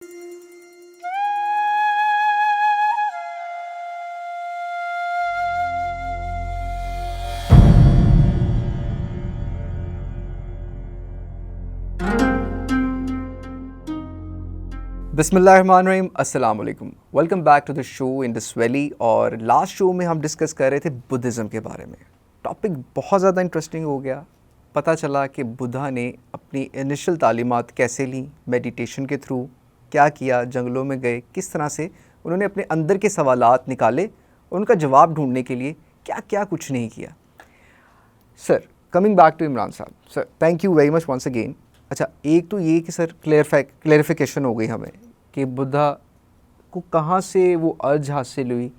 بسم اللہ الرحمن الرحیم، السلام علیکم، welcome back to the show Indus Valley. اور لاسٹ شو میں ہم ڈسکس کر رہے تھے بدھزم کے بارے میں۔ ٹاپک بہت زیادہ انٹرسٹنگ ہو گیا۔ پتہ چلا کہ بدھا نے اپنی انیشل تعلیمات کیسے لیں، میڈیٹیشن کے تھرو کیا کیا، جنگلوں میں گئے، کس طرح سے انہوں نے اپنے اندر کے سوالات نکالے اور ان کا جواب ڈھونڈنے کے لیے کیا کیا کچھ نہیں کیا۔ Sir coming back to Imran صاحب، sir thank you very much once again. اچھا، ایک تو یہ کہ سر کلیئرفیکیشن ہو گئی ہمیں کہ بدھا کو کہاں سے وہ ارج حاصل ہوئی،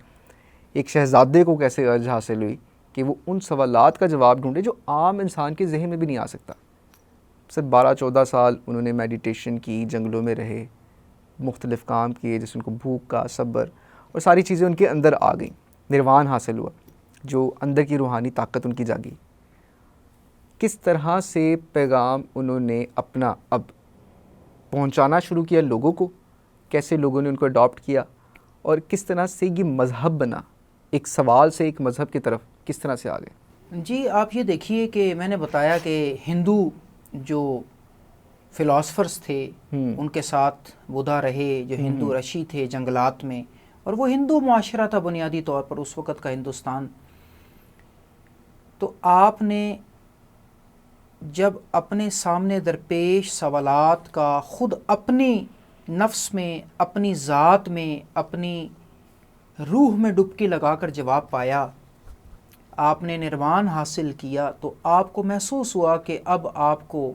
ایک شہزادے کو کیسے ارج حاصل ہوئی کہ وہ ان سوالات کا جواب ڈھونڈے جو عام انسان کے ذہن میں بھی نہیں آ سکتا۔ سر 12-14 سال انہوں نے میڈیٹیشن کی، جنگلوں میں رہے، مختلف کام کیے جیسے ان کو بھوک کا، صبر اور ساری چیزیں ان کے اندر آ گئیں، نروان حاصل ہوا، جو اندر کی روحانی طاقت ان کی جاگی۔ کس طرح سے پیغام انہوں نے اپنا اب پہنچانا شروع کیا لوگوں کو، کیسے لوگوں نے ان کو اڈاپٹ کیا، اور کس طرح سے یہ مذہب بنا، ایک سوال سے ایک مذہب کی طرف کس طرح سے آگئے؟ جی آپ یہ دیکھیے کہ میں نے بتایا کہ ہندو جو فلاسفرز تھے ان کے ساتھ بدھا رہے، جو ہندو رشی تھے جنگلات میں، اور وہ ہندو معاشرہ تھا بنیادی طور پر اس وقت کا ہندوستان۔ تو آپ نے جب اپنے سامنے درپیش سوالات کا خود اپنی نفس میں، اپنی ذات میں، اپنی روح میں ڈبکی لگا کر جواب پایا، آپ نے نروان حاصل کیا، تو آپ کو محسوس ہوا کہ اب آپ کو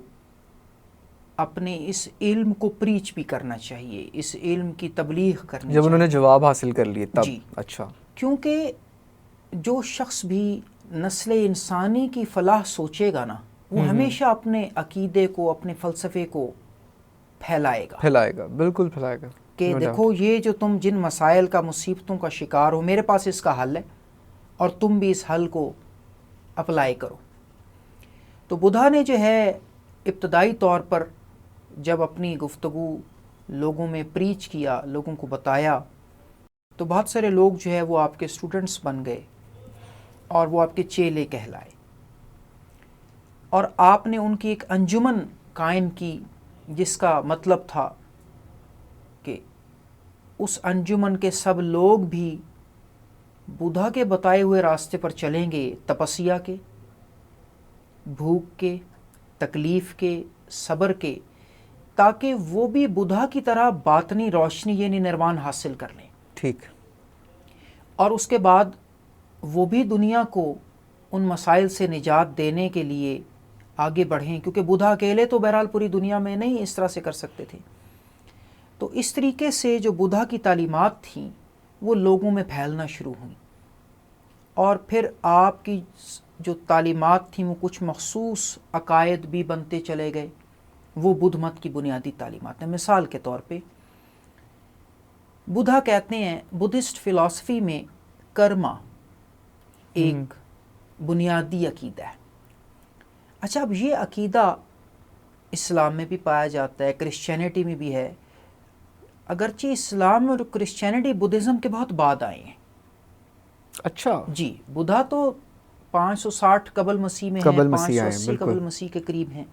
اپنے اس علم کو پریچ بھی کرنا چاہیے، اس علم کی تبلیغ کرنی چاہیے۔ جب انہوں نے جواب حاصل کر لیے تب؟ جی اچھا، کیونکہ جو شخص بھی نسل انسانی کی فلاح سوچے گا نا، وہ ہمیشہ اپنے عقیدے کو، اپنے فلسفے کو پھیلائے گا، بالکل پھیلائے گا کہ دیکھو یہ جو تم جن مسائل کا، مصیبتوں کا شکار ہو، میرے پاس اس کا حل ہے اور تم بھی اس حل کو اپلائی کرو۔ تو بدھا نے جو ہے ابتدائی طور پر جب اپنی گفتگو لوگوں میں پریچ کیا، لوگوں کو بتایا، تو بہت سارے لوگ جو ہے وہ آپ کے اسٹوڈنٹس بن گئے اور وہ آپ کے چیلے کہلائے، اور آپ نے ان کی ایک انجمن قائم کی جس کا مطلب تھا کہ اس انجمن کے سب لوگ بھی بدھا کے بتائے ہوئے راستے پر چلیں گے، تپسیا کے، بھوک کے، تکلیف کے، صبر کے، تاکہ وہ بھی بدھا کی طرح باطنی روشنی یعنی نروان حاصل کر لیں۔ ٹھیک۔ اور اس کے بعد وہ بھی دنیا کو ان مسائل سے نجات دینے کے لیے آگے بڑھیں، کیونکہ بدھا اکیلے تو بہرحال پوری دنیا میں نہیں اس طرح سے کر سکتے تھے۔ تو اس طریقے سے جو بدھا کی تعلیمات تھیں وہ لوگوں میں پھیلنا شروع ہوئیں، اور پھر آپ کی جو تعلیمات تھیں وہ کچھ مخصوص عقائد بھی بنتے چلے گئے، وہ بدھ مت کی بنیادی تعلیمات ہیں۔ مثال کے طور پہ بدھا کہتے ہیں، بدھسٹ فلسفی میں کرما ایک بنیادی عقیدہ ہے۔ اچھا، اب یہ عقیدہ اسلام میں بھی پایا جاتا ہے، کرسچینٹی میں بھی ہے، اگرچہ اسلام اور کرسچینٹی بدھزم کے بہت بعد آئے ہیں۔ اچھا جی، بدھا تو 560 قبل مسیح میں ہیں، 580 قبل مسیح کے قریب ہیں،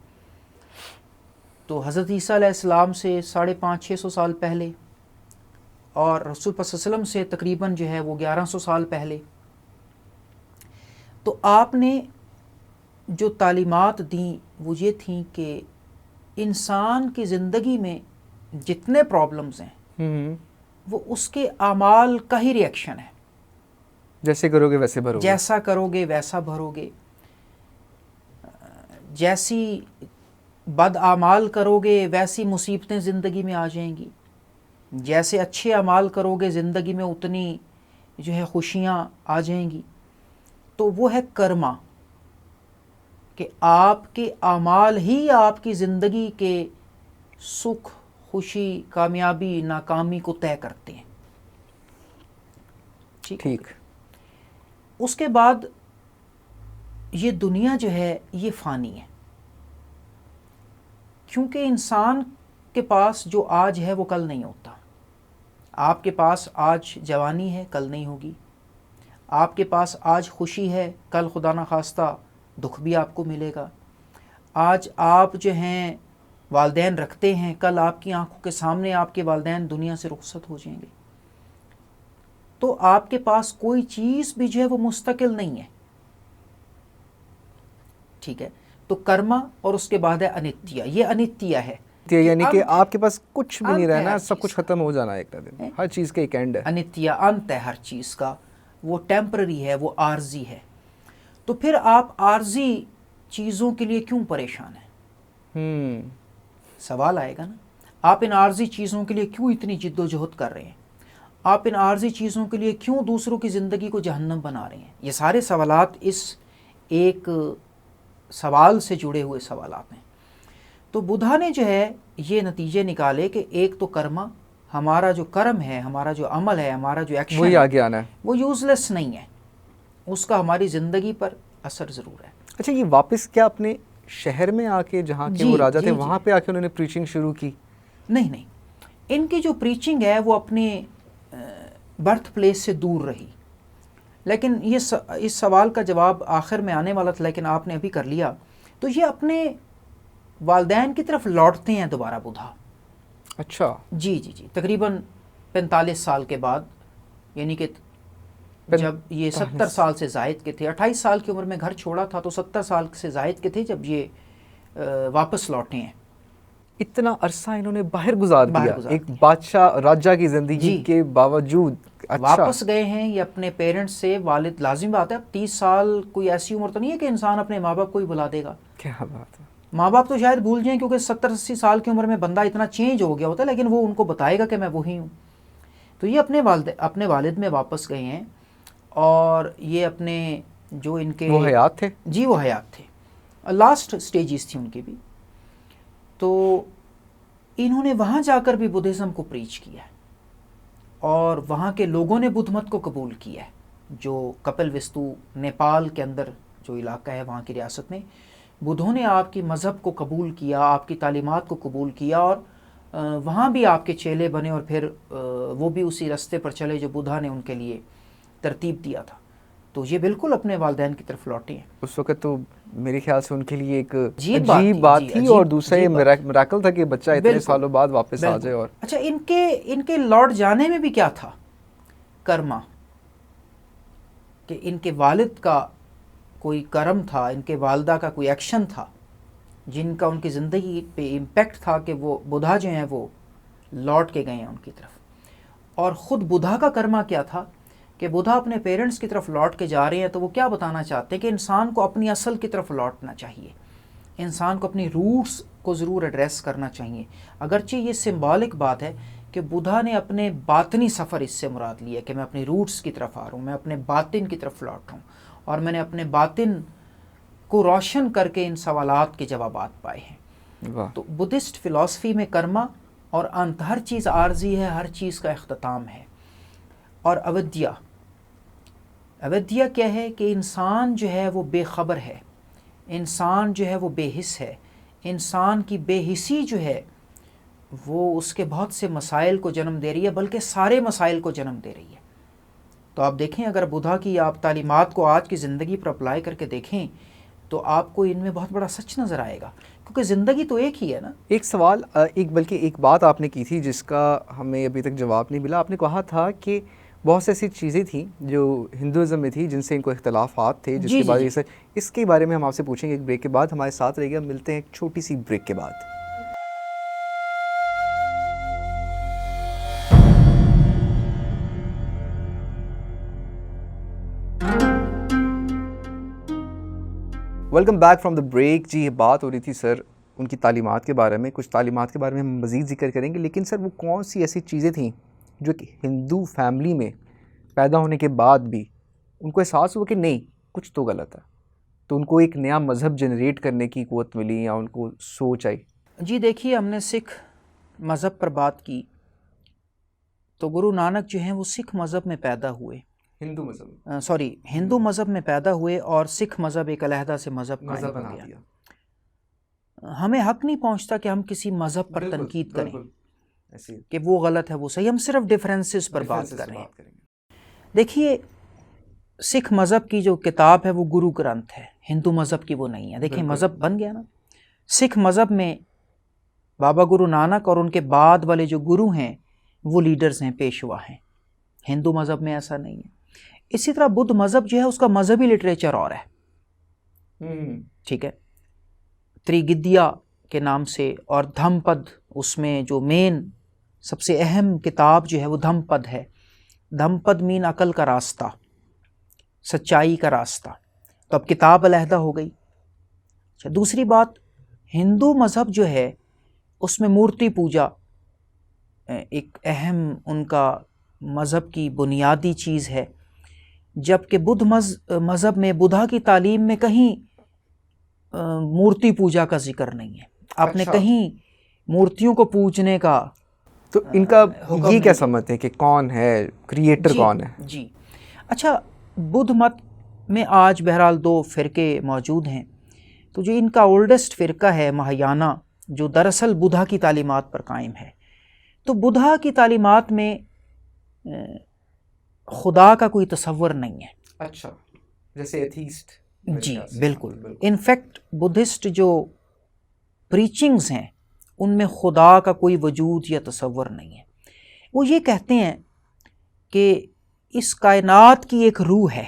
تو حضرت عیسیٰ علیہ السلام سے 550-600 سال پہلے، اور رسول اللہ صلی اللہ علیہ وسلم سے تقریباً جو ہے وہ 1100 سال پہلے۔ تو آپ نے جو تعلیمات دیں وہ یہ تھیں کہ انسان کی زندگی میں جتنے پرابلمز ہیں وہ اس کے اعمال کا ہی ریئیکشن ہے۔ جیسے کرو گے ویسے بھرو گے، جیسا کرو گے ویسا بھرو گے، جیسی بد اعمال کرو گے ویسی مصیبتیں زندگی میں آ جائیں گی، جیسے اچھے اعمال کرو گے زندگی میں اتنی جو ہے خوشیاں آ جائیں گی۔ تو وہ ہے کرما، کہ آپ کے اعمال ہی آپ کی زندگی کے سکھ، خوشی، کامیابی، ناکامی کو طے کرتے ہیں۔ ٹھیک۔ اس کے بعد یہ دنیا جو ہے یہ فانی ہے، کیونکہ انسان کے پاس جو آج ہے وہ کل نہیں ہوتا. آپ کے پاس آج جوانی ہے، کل نہیں ہوگی. آپ کے پاس آج خوشی ہے، کل خدا نخواستہ دکھ بھی آپ کو ملے گا. آج آپ جو ہیں والدین رکھتے ہیں، کل آپ کی آنکھوں کے سامنے آپ کے والدین دنیا سے رخصت ہو جائیں گے. تو آپ کے پاس کوئی چیز بھی جو ہے وہ مستقل نہیں ہے. ٹھیک ہے، تو کرما اور اس کے بعد ہے انتیہ. یہ انتیہ ہے، یعنی کہ آپ کے پاس کچھ بھی نہیں انت ہے رہنا، ہر سب چیز کچھ کا. ختم ہو جانا ایک دن. ہر چیز کا ایک اینڈ ہے. انتیہ انت ہے ہر چیز کا، وہ ٹیمپرری ہے، وہ عارضی ہے. تو پھر آپ عارضی چیزوں کے لیے کیوں پریشان ہیں؟ سوال آئے گا نا. آپ ان عارضی چیزوں کے لیے کیوں اتنی جد و جہد کر رہے ہیں؟ آپ ان عارضی چیزوں کے لیے کیوں دوسروں کی زندگی کو جہنم بنا رہے ہیں؟ یہ سارے سوالات اس ایک سوال سے جڑے ہوئے سوالات ہیں. تو بدھا نے جو ہے یہ نتیجے نکالے کہ ایک تو کرما، ہمارا جو کرم ہے، ہمارا جو عمل ہے، ہمارا جو ایکشن وہی ہے، آگے آنا ہے. وہ یوز لیس نہیں ہے، اس کا ہماری زندگی پر اثر ضرور ہے. اچھا، یہ واپس کیا اپنے شہر میں آ کے جہاں کے وہ راجا تھے وہاں پہ آ کے انہوں نے پریچنگ شروع کی؟ نہیں، ان کی جو پریچنگ ہے وہ اپنے برتھ پلیس سے دور رہی. لیکن یہ اس سوال کا جواب آخر میں آنے والا تھا، لیکن آپ نے ابھی کر لیا. تو یہ اپنے والدین کی طرف لوٹتے ہیں دوبارہ بدھا. اچھا. جی تقریباً 45 سال کے بعد، یعنی کہ جب یہ 70 سال سے زائد کے تھے. 28 سال کی عمر میں گھر چھوڑا تھا، تو 70 سال سے زائد کے تھے جب یہ واپس لوٹے ہیں. اتنا عرصہ انہوں نے باہر گزار دیا ایک بادشاہ راجہ کی زندگی کے باوجود. واپس گئے ہیں یہ اپنے پیرنٹس سے. والد لازم بات ہے، اب 30 سال کوئی ایسی عمر تو نہیں ہے کہ انسان اپنے ماں باپ کو ہی بلا دے گا. کیا بات ہے. ماں باپ تو شاید بھول جائیں، کیونکہ 70-80 سال کی عمر میں بندہ اتنا چینج ہو گیا ہوتا ہے، لیکن وہ ان کو بتائے گا کہ میں وہی ہوں. تو یہ اپنے والد میں واپس گئے ہیں، اور یہ اپنے جو ان کے وہ حیات تھے. جی وہ حیات تھے، لاسٹ سٹیجز تھی ان کی بھی. تو انہوں نے وہاں جا کر بھی بدھزم کو پریچ کیا ہے، اور وہاں کے لوگوں نے بدھ مت کو قبول کیا ہے. جو کپل وستو نیپال کے اندر جو علاقہ ہے، وہاں کی ریاست میں بدھوں نے آپ کی مذہب کو قبول کیا، آپ کی تعلیمات کو قبول کیا، اور وہاں بھی آپ کے چیلے بنے، اور پھر وہ بھی اسی راستے پر چلے جو بدھا نے ان کے لیے ترتیب دیا تھا. تو یہ بالکل اپنے والدین کی طرف لوٹے ہیں. اس وقت تو میرے خیال سے ان کے لیے ایک عجیب بات تھی، اور دوسرا یہ میراکل تھا کہ بچہ اتنے سالوں بعد واپس آ جائے. اور اچھا، ان کے لوٹ جانے میں بھی کیا تھا؟ کرما، کہ ان کے والد کا کوئی کرم تھا، ان کے والدہ کا کوئی ایکشن تھا، جن کا ان کی زندگی پہ امپیکٹ تھا کہ وہ بدھا جو ہیں وہ لوٹ کے گئے ہیں ان کی طرف. اور خود بدھا کا کرما کیا تھا کہ بدھا اپنے پیرنٹس کی طرف لوٹ کے جا رہے ہیں. تو وہ کیا بتانا چاہتے ہیں کہ انسان کو اپنی اصل کی طرف لوٹنا چاہیے، انسان کو اپنی روٹس کو ضرور ایڈریس کرنا چاہیے. اگرچہ یہ سمبولک بات ہے کہ بدھا نے اپنے باطنی سفر اس سے مراد لیا کہ میں اپنی روٹس کی طرف آ رہا ہوں، میں اپنے باطن کی طرف لوٹ رہا ہوں، اور میں نے اپنے باطن کو روشن کر کے ان سوالات کے جوابات پائے ہیں. تو بدھسٹ فلسفی میں کرما اور انت، ہر چیز عارضی ہے، ہر چیز کا اختتام ہے. اور اودیا کیا ہے کہ انسان جو ہے وہ بے خبر ہے، انسان جو ہے وہ بے حس ہے. انسان کی بے حسی جو ہے وہ اس کے بہت سے مسائل کو جنم دے رہی ہے، بلکہ سارے مسائل کو جنم دے رہی ہے. تو آپ دیکھیں، اگر بدھا کی آپ تعلیمات کو آج کی زندگی پر اپلائی کر کے دیکھیں تو آپ کو ان میں بہت بڑا سچ نظر آئے گا، کیونکہ زندگی تو ایک ہی ہے نا. ایک سوال، بلکہ ایک بات آپ نے کی تھی جس کا ہمیں ابھی تک جواب نہیں ملا. آپ نے کہا تھا کہ بہت سی ایسی چیزیں تھیں جو ہندوازم میں تھی جن سے ان کو اختلافات تھے، جس کے بعد اس کے بارے میں ہم آپ سے پوچھیں گے ایک بریک کے بعد. ہمارے ساتھ رہیے گا، ملتے ہیں ایک چھوٹی سی بریک کے بعد. Welcome back from the break. جی، یہ بات ہو رہی تھی سر ان کی تعلیمات کے بارے میں. کچھ تعلیمات کے بارے میں ہم مزید ذکر کریں گے، لیکن سر وہ کون سی ایسی چیزیں تھیں جو کہ ہندو فیملی میں پیدا ہونے کے بعد بھی ان کو احساس ہوا کہ نہیں، کچھ تو غلط ہے، تو ان کو ایک نیا مذہب جنریٹ کرنے کی قوت ملی یا ان کو سوچ آئی؟ جی دیکھیے، ہم نے سکھ مذہب پر بات کی تو گرو نانک جو ہیں وہ سکھ مذہب میں پیدا ہوئے، ہندو مذہب میں پیدا ہوئے، اور سکھ مذہب ایک علیحدہ سے مذہب بنا دیا. ہمیں حق نہیں پہنچتا کہ ہم کسی مذہب پر تنقید کریں کہ وہ غلط ہے وہ صحیح. ہم صرف ڈفرینسز پر بات کر رہے ہیں. دیکھیے سکھ مذہب کی جو کتاب ہے وہ گرو گرنتھ ہے، ہندو مذہب کی وہ نہیں ہے. دیکھیں مذہب بن گیا نا. سکھ مذہب میں بابا گرو نانک اور ان کے بعد والے جو گرو ہیں وہ لیڈرز ہیں، پیشوا ہیں. ہندو مذہب میں ایسا نہیں ہے. اسی طرح بدھ مذہب جو ہے اس کا مذہبی لٹریچر اور ہے، ٹھیک ہے، تریگدیا کے نام سے، اور دھم پد اس میں جو مین سب سے اہم کتاب جو ہے وہ دھم پد ہے. دھم پد مین عقل کا راستہ، سچائی کا راستہ. تو اب کتاب علیحدہ ہو گئی. اچھا دوسری بات، ہندو مذہب جو ہے اس میں مورتی پوجا ایک اہم ان کا مذہب کی بنیادی چیز ہے، جبکہ بدھ مذہب میں بدھا کی تعلیم میں کہیں مورتی پوجا کا ذکر نہیں ہے. آپ نے کہیں مورتیوں کو پوجنے کا تو ان کا یہ کیا سمجھتے ہیں کہ کون ہے کریٹر، کون ہے؟ جی اچھا، بدھ مت میں آج بہرحال دو فرقے موجود ہیں. تو جو ان کا اولڈسٹ فرقہ ہے مہایانہ، جو دراصل بدھا کی تعلیمات پر قائم ہے. تو بدھا کی تعلیمات میں خدا کا کوئی تصور نہیں ہے. اچھا، جیسے ایتھیسٹ. جی بالکل. انفیکٹ بدھسٹ جو پریچنگز ہیں ان میں خدا کا کوئی وجود یا تصور نہیں ہے. وہ یہ کہتے ہیں کہ اس کائنات کی ایک روح ہے،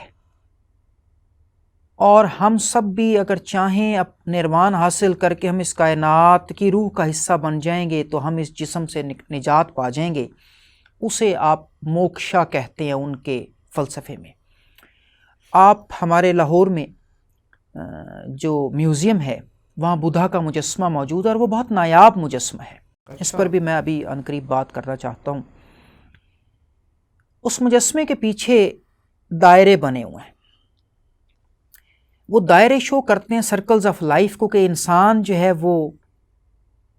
اور ہم سب بھی اگر چاہیں نروان حاصل کر کے ہم اس کائنات کی روح کا حصہ بن جائیں گے تو ہم اس جسم سے نجات پا جائیں گے. اسے آپ موکشا کہتے ہیں ان کے فلسفے میں. آپ ہمارے لاہور میں جو میوزیم ہے وہاں بدھا کا مجسمہ موجود ہے، اور وہ بہت نایاب مجسمہ ہے. اس پر بھی میں ابھی عنقریب بات کرنا چاہتا ہوں. اس مجسمے کے پیچھے دائرے بنے ہوئے ہیں. وہ دائرے شو کرتے ہیں سرکلز آف لائف کو، کہ انسان جو ہے وہ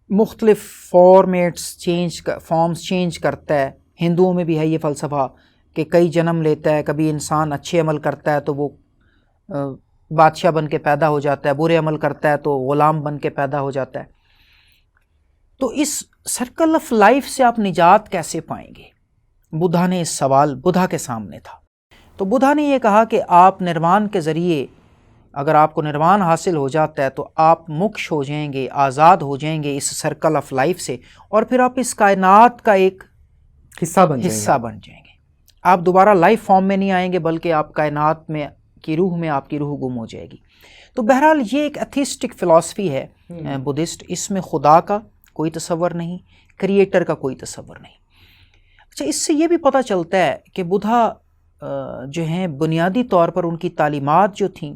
مختلف فارمز چینج کرتا ہے. ہندوؤں میں بھی ہے یہ فلسفہ کہ کئی جنم لیتا ہے. کبھی انسان اچھے عمل کرتا ہے تو وہ بادشاہ بن کے پیدا ہو جاتا ہے، برے عمل کرتا ہے تو غلام بن کے پیدا ہو جاتا ہے. تو اس سرکل آف لائف سے آپ نجات کیسے پائیں گے؟ بدھا نے اس سوال بدھا کے سامنے تھا. تو بدھا نے یہ کہا کہ آپ نروان کے ذریعے، اگر آپ کو نروان حاصل ہو جاتا ہے تو آپ موکش ہو جائیں گے، آزاد ہو جائیں گے اس سرکل آف لائف سے، اور پھر آپ اس کائنات کا ایک حصہ بن جائیں گے. آپ دوبارہ لائف فارم میں نہیں آئیں گے، بلکہ آپ کائنات میں کی روح میں آپ کی روح گم ہو جائے گی. تو بہرحال یہ ایک ایتھیسٹک فلسفی ہے بدھسٹ. اس میں خدا کا کوئی تصور نہیں، کریٹر کا کوئی تصور نہیں. اچھا، اس سے یہ بھی پتہ چلتا ہے کہ بدھا جو ہیں بنیادی طور پر ان کی تعلیمات جو تھیں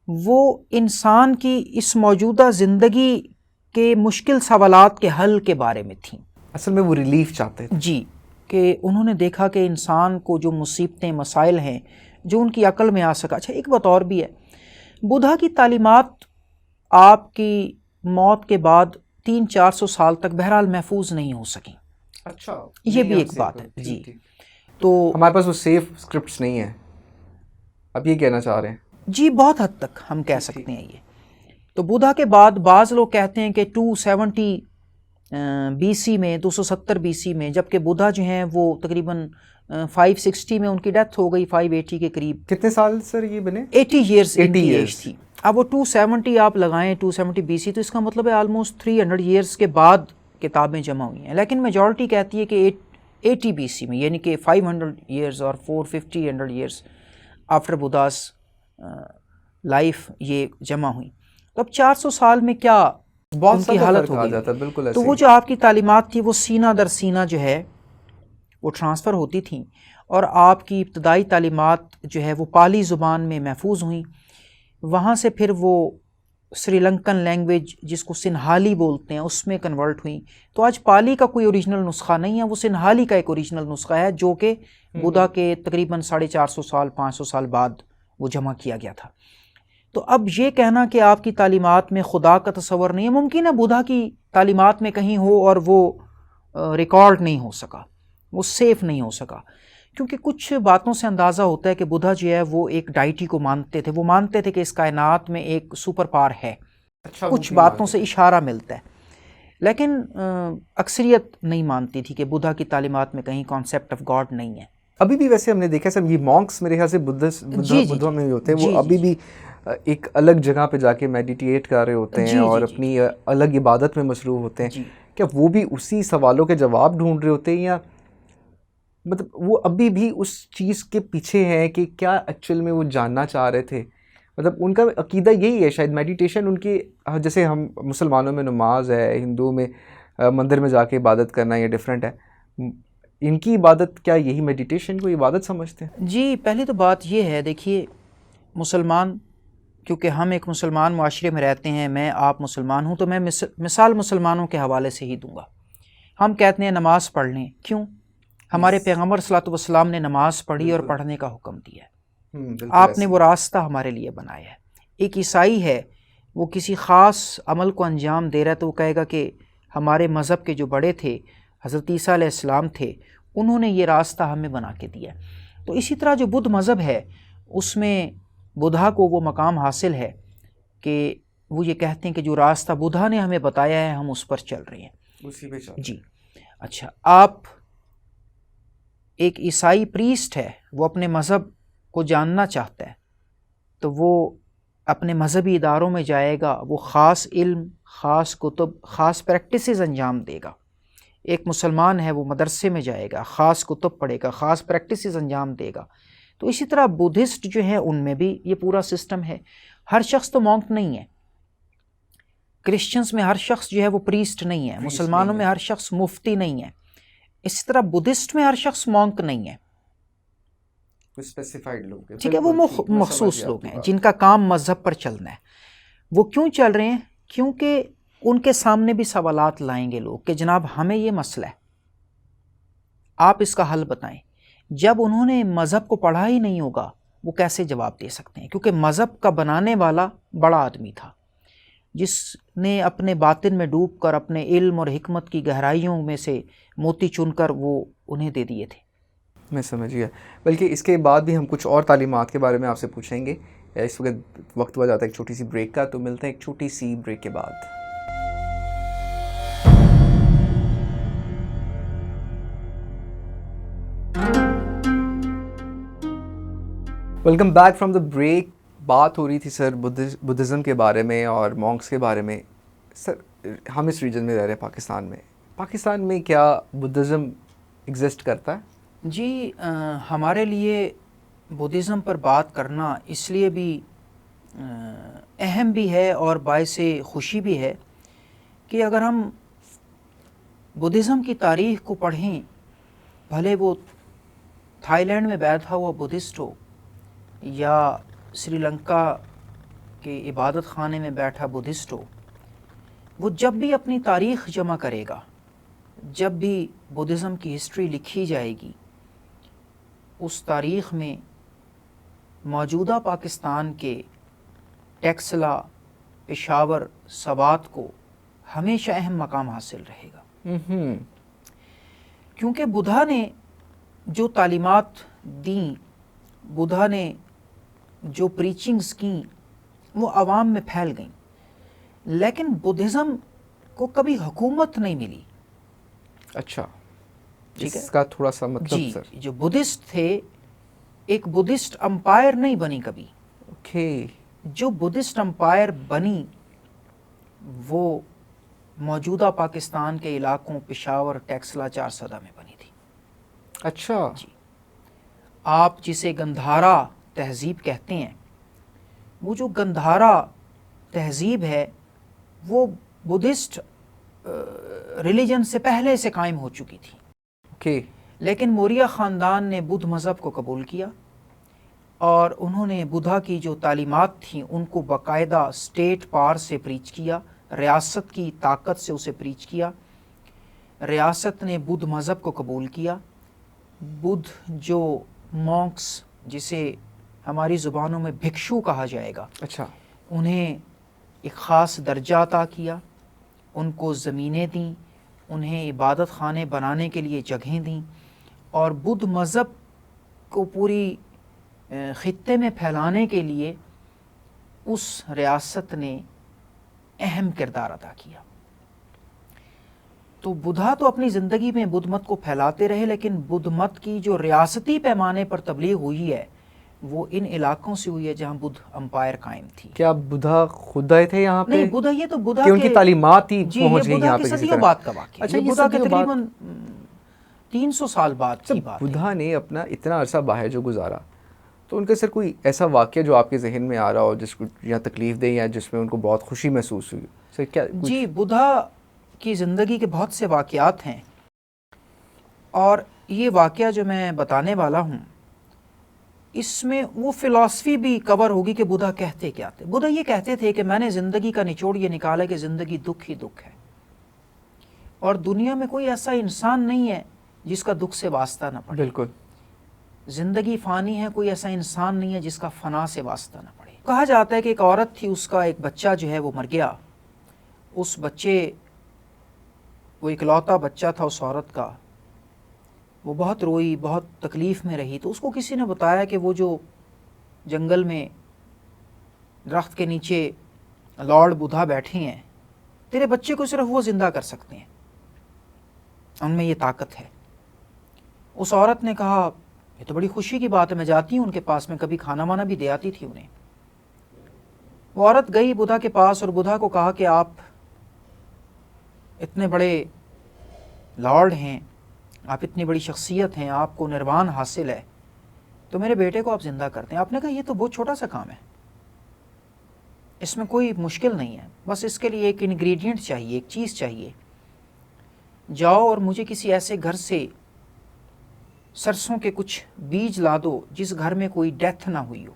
وہ انسان کی اس موجودہ زندگی کے مشکل سوالات کے حل کے بارے میں تھیں. اصل میں وہ ریلیف چاہتے تھے. جی، کہ انہوں نے دیکھا کہ انسان کو جو مصیبتیں، مسائل ہیں جو ان کی عقل میں آ سکا. اچھا ایک بات اور بھی ہے، بدھا کی تعلیمات آپ کی موت کے بعد 300-400 سال تک بہرحال محفوظ نہیں ہو سکیں. اچھا، یہ بھی ایک بات ہے. جی، تو ہمارے پاس وہ سیف اسکرپٹس نہیں ہیں، اب یہ کہنا چاہ رہے ہیں؟ جی بہت حد تک ہم کہہ سکتے ہیں یہ. تو بدھا کے بعد بعض لوگ کہتے ہیں کہ 270 بی سی میں، 270 بی سی میں، جبکہ بدھا جو ہیں وہ تقریباً 560 میں ان کی ڈیتھ ہو گئی، 580 کے قریب. کتنے سال سر یہ بنے؟ 80 ایئرس ان کی ایج تھی. اب وہ 270 آپ لگائیں، 270 بی سی، تو اس کا مطلب ہے آلموسٹ 300 ایئرس کے بعد کتابیں جمع ہوئی ہیں. لیکن میجورٹی کہتی ہے کہ 80 بی سی میں، یعنی کہ 500 ایئرس اور 450 ایئرس آفٹر بدھاس لائف یہ جمع ہوئی. تو اب 400 سال میں کیا ان کی حالت ہو گئی. تو وہ جو آپ کی تعلیمات تھی وہ سینہ در سینہ جو ہے وہ ٹرانسفر ہوتی تھیں، اور آپ کی ابتدائی تعلیمات جو ہے وہ پالی زبان میں محفوظ ہوئیں. وہاں سے پھر وہ سری لنکن لینگویج جس کو سنہالی بولتے ہیں اس میں کنورٹ ہوئیں. تو آج پالی کا کوئی اوریجنل نسخہ نہیں ہے، وہ سنہالی کا ایک اوریجنل نسخہ ہے جو کہ بدھا کے تقریباً 450 سال 500 سال بعد وہ جمع کیا گیا تھا. تو اب یہ کہنا کہ آپ کی تعلیمات میں خدا کا تصور نہیں ہے، ممکن ہے بدھا کی تعلیمات میں کہیں ہو اور وہ ریکارڈ نہیں ہو سکا، وہ سیف نہیں ہو سکا، کیونکہ کچھ باتوں سے اندازہ ہوتا ہے کہ بدھا جو ہے وہ ایک ڈائٹی کو مانتے تھے. وہ مانتے تھے کہ اس کائنات میں ایک سپر پاور ہے. اچھا کچھ باتوں سے اشارہ ملتا ہے، لیکن اکثریت نہیں مانتی تھی کہ بدھا کی تعلیمات میں کہیں کانسیپٹ آف گاڈ نہیں ہے۔ ابھی بھی ویسے ہم نے دیکھا سر، یہ مونکس میرے خیال سے بدھا میں ہی ہوتے ہیں، وہ ابھی بھی ایک الگ جگہ پہ جا کے میڈیٹیٹ کر رہے ہوتے ہیں اور اپنی الگ عبادت میں مصروف ہوتے ہیں۔ کیا وہ بھی اسی سوالوں کے جواب ڈھونڈ رہے ہوتے ہیں، یا مطلب وہ ابھی بھی اس چیز کے پیچھے ہیں کہ کیا ایکچوئل میں وہ جاننا چاہ رہے تھے؟ مطلب ان کا عقیدہ یہی ہے شاید، میڈیٹیشن ان کی، جیسے ہم مسلمانوں میں نماز ہے، ہندوؤں میں مندر میں جا کے عبادت کرنا یہ ڈفرینٹ ہے، ان کی عبادت کیا یہی میڈیٹیشن کو عبادت سمجھتے ہیں؟ جی پہلی تو بات یہ ہے، دیکھیے مسلمان، کیونکہ ہم ایک مسلمان معاشرے میں رہتے ہیں، میں آپ مسلمان ہوں، تو میں مثال مسلمانوں کے حوالے سے ہی دوں گا۔ ہم کہتے ہیں نماز پڑھ لیں، کیوں؟ ہمارے پیغمبر صلی اللہ علیہ وسلم نے نماز پڑھی اور پڑھنے کا حکم دیا ہے، آپ نے وہ راستہ ہمارے لیے بنایا ہے۔ ایک عیسائی ہے، وہ کسی خاص عمل کو انجام دے رہا ہے تو وہ کہے گا کہ ہمارے مذہب کے جو بڑے تھے، حضرت عیسیٰ علیہ السلام تھے، انہوں نے یہ راستہ ہمیں بنا کے دیا۔ تو اسی طرح جو بدھ مذہب ہے، اس میں بدھا کو وہ مقام حاصل ہے کہ وہ یہ کہتے ہیں کہ جو راستہ بدھا نے ہمیں بتایا ہے ہم اس پر چل رہے ہیں، اسی پہ چل رہے ہیں۔ جی اچھا، آپ ایک عیسائی پریسٹ ہے، وہ اپنے مذہب کو جاننا چاہتا ہے تو وہ اپنے مذہبی اداروں میں جائے گا، وہ خاص علم، خاص کتب، خاص پریکٹسز انجام دے گا۔ ایک مسلمان ہے، وہ مدرسے میں جائے گا، خاص کتب پڑھے گا، خاص پریکٹسز انجام دے گا۔ تو اسی طرح بدھسٹ جو ہیں ان میں بھی یہ پورا سسٹم ہے۔ ہر شخص تو مونک نہیں ہے، کرسچنز میں ہر شخص جو ہے وہ پریسٹ نہیں ہے، مسلمانوں میں ہر شخص مفتی نہیں ہے، اسی طرح بدھسٹ میں ہر شخص مونک نہیں ہے، اسپیسیفائڈ لوگ ہیں، ٹھیک ہے، وہ مخصوص لوگ ہیں جن کا کام مذہب پر چلنا ہے۔ وہ کیوں چل رہے ہیں؟ کیونکہ ان کے سامنے بھی سوالات لائیں گے لوگ کہ جناب ہمیں یہ مسئلہ ہے، آپ اس کا حل بتائیں۔ جب انہوں نے مذہب کو پڑھا ہی نہیں ہوگا وہ کیسے جواب دے سکتے ہیں؟ کیونکہ مذہب کا بنانے والا بڑا آدمی تھا جس نے اپنے باطن میں ڈوب کر اپنے علم اور حکمت کی گہرائیوں میں سے موتی چن کر وہ انہیں دے دیے تھے۔ میں سمجھ گیا، بلکہ اس کے بعد بھی ہم کچھ اور تعلیمات کے بارے میں آپ سے پوچھیں گے۔ اس وقت ہوا جاتا ہے ایک چھوٹی سی بریک کا، تو ملتے ہیں ایک چھوٹی سی بریک کے بعد۔ Welcome back from the break. بات ہو رہی تھی سر بدھزم کے بارے میں اور مونکس کے بارے میں۔ سر ہم اس ریجن میں رہ رہے ہیں، پاکستان میں کیا بدھزم ایگزسٹ کرتا ہے؟ جی ہمارے لیے بدھزم پر بات کرنا اس لیے بھی اہم بھی ہے اور باعث خوشی بھی ہے کہ اگر ہم بدھزم کی تاریخ کو پڑھیں، بھلے وہ تھائی لینڈ میں بیٹھا ہوا بدھسٹ ہو یا سری لنکا کے عبادت خانے میں بیٹھا بدھسٹ ہو، وہ جب بھی اپنی تاریخ جمع کرے گا، جب بھی بدھزم کی ہسٹری لکھی جائے گی، اس تاریخ میں موجودہ پاکستان کے ٹیکسلا، پشاور، سوات کو ہمیشہ اہم مقام حاصل رہے گا، کیونکہ بدھا نے جو تعلیمات دیں، بدھا نے جو پریچنگز کیں، وہ عوام میں پھیل گئیں، لیکن بدھزم کو کبھی حکومت نہیں ملی۔ اچھا، ٹھیک ہے، اس کا تھوڑا سا مطلب جی سر؟ جو بدھسٹ تھے، ایک بدھسٹ امپائر نہیں بنی کبھی۔ اوکے، جو بدھسٹ امپائر بنی وہ موجودہ پاکستان کے علاقوں پشاور، ٹیکسلا، چارسدہ میں بنی تھی۔ اچھا، جی، آپ جسے گندھارا تہذیب کہتے ہیں، وہ جو گندھارا تہذیب ہے وہ بدھسٹ ریلیجن سے پہلے سے قائم ہو چکی تھی، اوکے، لیکن موریہ خاندان نے بدھ مذہب کو قبول کیا اور انہوں نے بدھا کی جو تعلیمات تھیں ان کو باقاعدہ اسٹیٹ پار سے پریچ کیا، ریاست کی طاقت سے اسے پریچ کیا۔ ریاست نے بدھ مذہب کو قبول کیا۔ بدھ جو مونکس، جسے ہماری زبانوں میں بھکشو کہا جائے گا، اچھا، انہیں ایک خاص درجہ عطا کیا، ان کو زمینیں دیں، انہیں عبادت خانے بنانے کے لیے جگہیں دیں، اور بدھ مذہب کو پوری خطے میں پھیلانے کے لیے اس ریاست نے اہم کردار ادا کیا. تو بدھا تو اپنی زندگی میں بدھ مت کو پھیلاتے رہے، لیکن بدھ مت کی جو ریاستی پیمانے پر تبلیغ ہوئی ہے وہ ان علاقوں سے ہوئی ہے جہاں بدھ امپائر قائم تھی. کیا بدھا خود آئے تھے یہاں پہ؟ نہیں، بدھا یہ تو بدھا کہ ان کی تعلیمات ہی جی، پہنچ یہ گئی بدھا یہاں کے پہ کسی صدیوں طرح؟ بعد کا واقعہ ہے. اچھا، یہ یہ بدھا کے صدیوں بعد. تقریباً 300 سال بعد کی بات ہے. بدھا نے اپنا اتنا عرصہ باہر جو گزارا، تو ان کا سر کوئی ایسا واقعہ جو آپ کے ذہن میں آ رہا ہو جس کو یا تکلیف دے یا جس میں ان کو بہت خوشی محسوس ہوئی سر؟ کیا جی، بدھا کی زندگی کے بہت سے واقعات ہیں، اور یہ واقعہ جو میں بتانے والا ہوں اس میں وہ فلسفی بھی کور ہوگی کہ بدھا کہتے کیا تھے. بدھا یہ کہتے تھے کہ میں نے زندگی کا نچوڑ یہ نکالا کہ زندگی دکھ ہی دکھ ہے، اور دنیا میں کوئی ایسا انسان نہیں ہے جس کا دکھ سے واسطہ نہ پڑے. بالکل. زندگی فانی ہے، کوئی ایسا انسان نہیں ہے جس کا فنا سے واسطہ نہ پڑے. کہا جاتا ہے کہ ایک عورت تھی، اس کا ایک بچہ جو ہے وہ مر گیا. اس بچے، وہ اکلوتا بچہ تھا اس عورت کا، وہ بہت روئی، بہت تکلیف میں رہی. تو اس کو کسی نے بتایا کہ وہ جو جنگل میں درخت کے نیچے لارڈ بدھا بیٹھے ہیں، تیرے بچے کو صرف وہ زندہ کر سکتے ہیں، ان میں یہ طاقت ہے. اس عورت نے کہا یہ تو بڑی خوشی کی بات ہے، میں جاتی ہوں ان کے پاس، میں کبھی کھانا وانا بھی دے آتی تھی انہیں. وہ عورت گئی بدھا کے پاس اور بدھا کو کہا کہ آپ اتنے بڑے لارڈ ہیں، آپ اتنی بڑی شخصیت ہیں، آپ کو نروان حاصل ہے، تو میرے بیٹے کو آپ زندہ کرتے ہیں. آپ نے کہا یہ تو بہت چھوٹا سا کام ہے، اس میں کوئی مشکل نہیں ہے، بس اس کے لیے ایک انگریڈینٹ چاہیے، ایک چیز چاہیے. جاؤ اور مجھے کسی ایسے گھر سے سرسوں کے کچھ بیج لا دو جس گھر میں کوئی ڈیتھ نہ ہوئی ہو،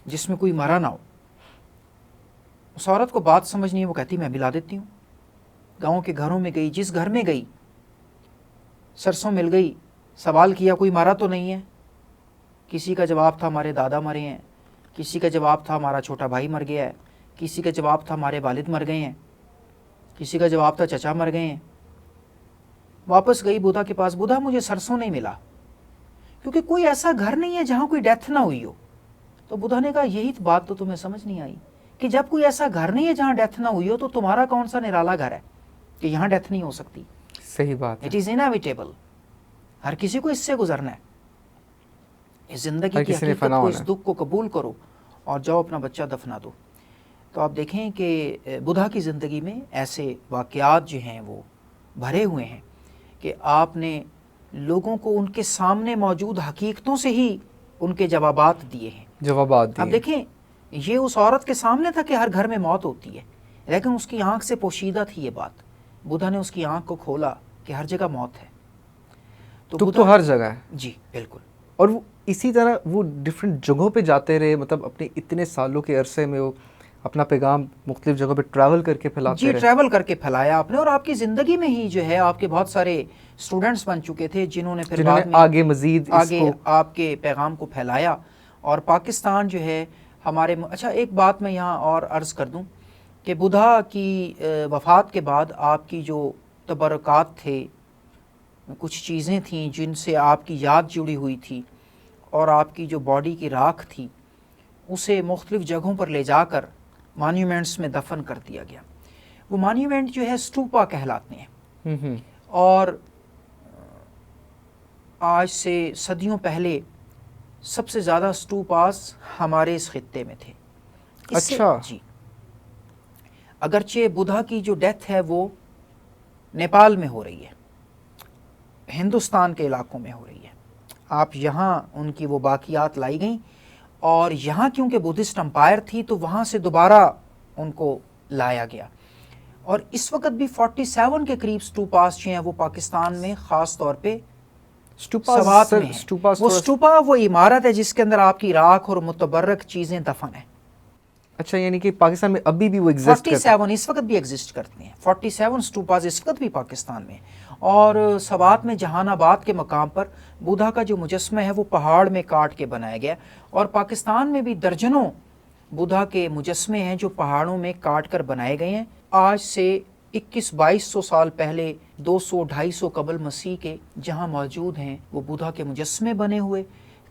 جس میں کوئی مرا نہ ہو. اس عورت کو بات سمجھ نہیں ہے، وہ کہتی میں بھی لا دیتی ہوں. گاؤں کے گھروں میں گئی، جس گھر میں گئی سرسوں مل گئی. سوال کیا کوئی مارا تو نہیں ہے؟ کسی کا جواب تھا ہمارے دادا مرے ہیں، کسی کا جواب تھا ہمارا چھوٹا بھائی مر گیا ہے، کسی کا جواب تھا ہمارے والد مر گئے ہیں، کسی کا جواب تھا چچا مر گئے ہیں. واپس گئی بدھا کے پاس، بدھا مجھے سرسوں نہیں ملا، کیونکہ کوئی ایسا گھر نہیں ہے جہاں کوئی ڈیتھ نہ ہوئی ہو. تو بدھا نے کہا یہی بات تو تمہیں سمجھ نہیں آئی کہ جب کوئی ایسا گھر نہیں ہے جہاں ڈیتھ نہ ہوئی ہو تو تمہارا کون سا نرالا گھر ہے کہ یہاں ڈیتھ نہیں ہو سکتی. صحیح بات ہے. اٹ از انیویٹیبل، ہر کسی کو اس سے گزرنا ہے. اس زندگی کی حقیقت کو، اس دکھ کو قبول کرو اور جاؤ اپنا بچہ دفنا دو. تو آپ دیکھیں کہ بدھا کی زندگی میں ایسے واقعات جو ہیں وہ بھرے ہوئے ہیں کہ آپ نے لوگوں کو ان کے سامنے موجود حقیقتوں سے ہی ان کے جوابات دیے ہیں. اب دیکھیں یہ اس عورت کے سامنے تھا کہ ہر گھر میں موت ہوتی ہے، لیکن اس کی آنکھ سے پوشیدہ تھی یہ بات. بدھا نے اس کی آنکھ کو کھولا کہ ہر جگہ موت ہے. تو ہر جگہ ہے. جی بالکل. اور وہ اسی طرح وہ ڈفرینٹ جگہوں پہ جاتے رہے، مطلب اپنے اتنے سالوں کے عرصے میں وہ اپنا پیغام مختلف جگہوں پہ ٹریول کر کے پھیلاتے رہے. جی ٹریول کر کے پھیلایا آپ نے، اور آپ کی زندگی میں ہی جو ہے آپ کے بہت سارے اسٹوڈنٹس بن چکے تھے جنہوں نے پھر بعد میں آگے مزید آگے آپ کے پیغام کو پھیلایا. اور پاکستان جو ہے ہمارے اچھا ایک بات میں یہاں اور عرض کر دوں کہ بدھا کی وفات کے بعد آپ کی جو تبرکات تھے، کچھ چیزیں تھیں جن سے آپ کی یاد جڑی ہوئی تھی، اور آپ کی جو باڈی کی راکھ تھی اسے مختلف جگہوں پر لے جا کر مانیومنٹس میں دفن کر دیا گیا. وہ مانیومنٹ جو ہے اسٹوپا کہلاتے ہیں، اور آج سے صدیوں پہلے سب سے زیادہ اسٹوپاس ہمارے اس خطے میں تھے. اچھا جی. اگرچہ بدھا کی جو ڈیتھ ہے وہ نیپال میں ہو رہی ہے، ہندوستان کے علاقوں میں ہو رہی ہے. آپ یہاں ان کی وہ باقیات لائی گئیں، اور یہاں کیونکہ بدھسٹ امپائر تھی تو وہاں سے دوبارہ ان کو لایا گیا. اور اس وقت بھی 47 کے قریب اسٹوپاس جو ہیں وہ پاکستان میں خاص طور پہ سوات میں ہیں. وہ اسٹوپا وہ عمارت ہے جس کے اندر آپ کی راکھ اور متبرک چیزیں دفن ہیں. اچھا، یعنی کہ پاکستان میں ابھی بھی وہ ایگزسٹ کرتے ہیں؟ 47 اس وقت بھی ایگزسٹ کرتے ہیں. 47 اسٹوپاز اس وقت بھی پاکستان میں. اور سوات میں جہان آباد کے مقام پر بدھا کا جو مجسمہ ہے وہ پہاڑ میں کاٹ کے بنایا گیا. اور پاکستان میں بھی درجنوں بدھا کے مجسمے ہیں جو پہاڑوں میں کاٹ کر بنائے گئے ہیں. آج سے 2100-2200 سال پہلے، 200-250 قبل مسیح کے جہاں موجود ہیں وہ بدھا کے مجسمے بنے ہوئے،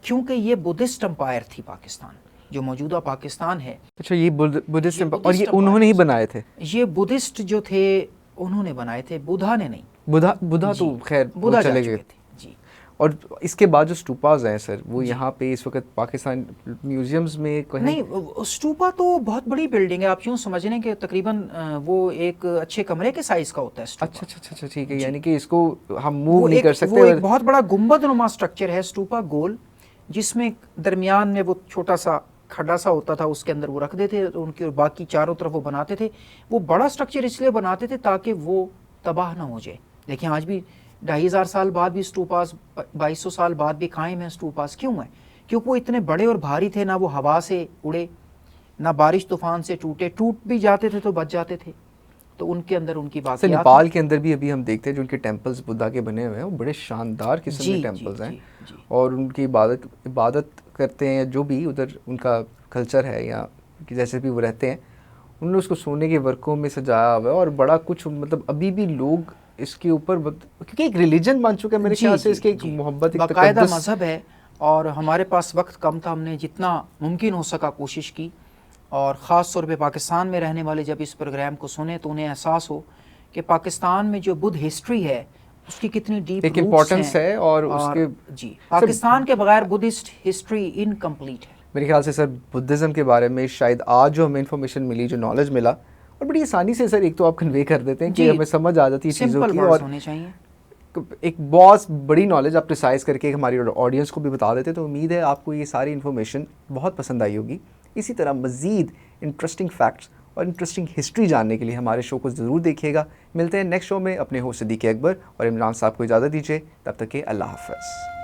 کیونکہ یہ بدھسٹ امپائر تھی پاکستان. جو موجودہ پاکستان ہے. اچھا یہ بدھسٹ اور یہ بدھسٹ انہوں نے ہی بنائے تھے؟ یہ بدھسٹ جو تھے انہوں نے بنائے تھے، بدھا نے نہیں. بدھا تو خیر وہ بدھا چلے جا گئے. چکے تھے جی. اور اس کے بعد جو اسٹوپاز ہیں سر وہ یہاں پہ اس وقت پاکستان میوزیمز میں نہیں، اسٹوپا تو بہت بڑی بلڈنگ ہے، آپ یوں سمجھ لیں کہ تقریباً وہ ایک اچھے کمرے کے سائز کا ہوتا ہے اسٹوپا. اچھا ٹھیک ہے، یعنی کہ اس کو ہم موو نہیں کر سکتے. وہ ایک بہت بڑا گنبد نما سٹرکچر ہے اسٹوپا، گول، جس میں درمیان میں وہ چھوٹا سا کھڈا سا ہوتا تھا، اس کے اندر وہ رکھ دیتے ان کی، اور باقی چاروں طرف وہ بناتے تھے. وہ بڑا سٹرکچر اس لیے بناتے تھے تاکہ وہ تباہ نہ ہو جائے. دیکھیں آج بھی 2500 سال بعد بھی اسٹوپاس، 2200 سال بعد بھی قائم ہیں اسٹوپاس. کیوں ہیں؟ کیونکہ وہ اتنے بڑے اور بھاری تھے، نہ وہ ہوا سے اڑے، نہ بارش طوفان سے ٹوٹ بھی جاتے تھے تو بچ جاتے تھے. تو ان کے اندر ان کی باقیات. نیپال کے اندر بھی ابھی ہم دیکھتے ہیں جو ان کے ٹیمپلز بدھا کے بنے ہوئے ہیں، وہ بڑے شاندار قسم کے ٹیمپلز ہیں، اور ان کی عبادت کرتے ہیں. جو بھی ادھر ان کا کلچر ہے یا جیسے بھی وہ رہتے ہیں، انہوں نے اس کو سونے کے ورقوں میں سجایا ہوا ہے، اور بڑا کچھ مطلب ابھی بھی لوگ اس کے اوپر، کیونکہ ایک ریلیجن بن چکا ہے میرے خیال سے، اس کی ایک محبت، ایک باقاعدہ تقدس مذہب ہے. اور ہمارے پاس وقت کم تھا، ہم نے جتنا ممکن ہو سکا کوشش کی، اور خاص طور پہ پاکستان میں رہنے والے جب اس پروگرام کو سنیں تو انہیں احساس ہو کہ پاکستان میں جو بدھ ہسٹری ہے اس کی کتنی ڈیپ ایک امپورٹنس ہے، اور اس کے جی پاکستان کے بغیر بدھسٹ ہسٹری انکمپلیٹ ہے. میرے خیال سے سر بدھزم کے بارے میں شاید آج جو ہمیں انفارمیشن ملی، جو نالج ملا، اور بڑی آسانی سے سر ایک تو آپ کنوے کر دیتے ہیں کہ ہمیں سمجھ آ جاتی ہے چیزوں کی، اور ہونے چاہیے. ایک بہت بڑی نالج آپ پریسائز کر کے ہماری آڈینس کو بھی بتا دیتے. تو امید ہے آپ کو یہ ساری انفارمیشن بہت پسند آئی ہوگی. اسی طرح مزید انٹرسٹنگ فیکٹس اور انٹرسٹنگ ہسٹری جاننے کے لیے ہمارے شو کو ضرور دیکھیے گا. ملتے ہیں نیکسٹ شو میں. اپنے ہوسٹ صدیق اکبر اور عمران صاحب کو اجازت دیجیے، تب تک کہ اللہ حافظ.